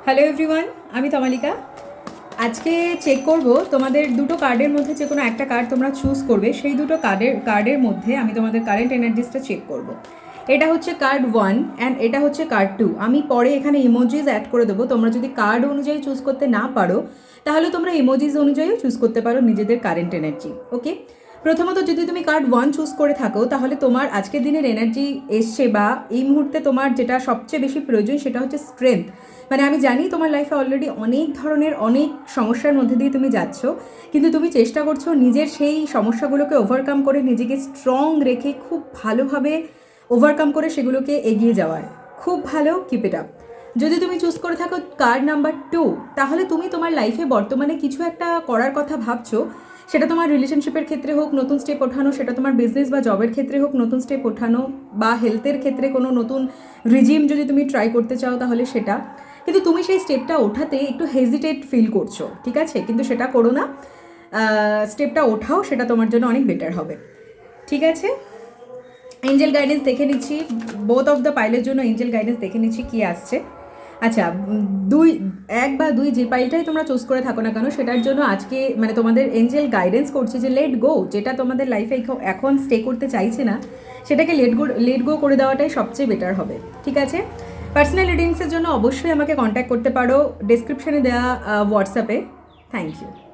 Hello everyone, আমি তমালিকা। আজকে check করব তোমাদের দুটো কার্ডের মধ্যে যে কোনো একটা কার্ড তোমরা চুজ করবে। সেই দুটো কার্ডের মধ্যে আমি তোমাদের কারেন্ট এনার্জিসটা চেক করব। এটা হচ্ছে কার্ড 1 অ্যান্ড এটা হচ্ছে কার্ড 2। আমি পরে এখানে ইমোজিস অ্যাড করে দেবো। তোমরা যদি কার্ড অনুযায়ী চুজ করতে না পারো তাহলে তোমরা ইমোজিস অনুযায়ীও চুজ করতে পারো নিজেদের কারেন্ট এনার্জি। ওকে, প্রথমত যদি তুমি কার্ড 1 চুজ করে থাকো তাহলে তোমার আজকের দিনের এনার্জি এসছে বা এই মুহূর্তে তোমার যেটা সবচেয়ে বেশি প্রয়োজন সেটা হচ্ছে স্ট্রেংথ। মানে আমি জানি তোমার লাইফে অলরেডি অনেক সমস্যার মধ্যে দিয়ে তুমি যাচ্ছ, কিন্তু তুমি চেষ্টা করছো নিজের সেই সমস্যাগুলোকে ওভারকাম করে নিজেকে স্ট্রং রেখে খুব ভালোভাবে ওভারকাম করে সেগুলোকে এগিয়ে যাওয়ার। খুব ভালো, কিপ ইট আপ। যদি তুমি চুজ করে থাকো কার্ড নাম্বার 2, তাহলে তুমি তোমার লাইফে বর্তমানে কিছু একটা করার কথা ভাবছো। সেটা তোমার রিলেশনশিপের ক্ষেত্রে হোক নতুন স্টেপ ওঠানো, সেটা তোমার বিজনেস বা জবের ক্ষেত্রে হোক নতুন স্টেপ ওঠানো, বা হেলথের ক্ষেত্রে কোনো নতুন রিজিম যদি তুমি ট্রাই করতে চাও তাহলে সেটা। কিন্তু তুমি সেই স্টেপটা ওঠাতে একটু হেজিটেট ফিল করছো, ঠিক আছে? কিন্তু সেটা করো না, স্টেপটা ওঠাও, সেটা তোমার জন্য অনেক বেটার হবে। ঠিক আছে, এঞ্জেল গাইডেন্স দেখে নিচ্ছি, বোথ অফ দ্য পাইলের জন্য এঞ্জেল গাইডেন্স দেখে নিচ্ছি কী আসছে। আচ্ছা, এক বা দুই যে পাইলটাই তোমরা চুজ করে থাকো না কেন, সেটার জন্য আজকে মানে তোমাদের এঞ্জেল গাইডেন্স করছে যে লেট গো। যেটা তোমাদের লাইফে এখন স্টে করতে চাইছে না সেটাকে লেট গো করে দেওয়াটাই সবচেয়ে বেটার হবে। ঠিক আছে, পার্সোনাল রিডিংসের জন্য অবশ্যই আমাকে কন্ট্যাক্ট করতে পারো ডেসক্রিপশনে দেওয়া হোয়াটসঅ্যাপে। Thank you.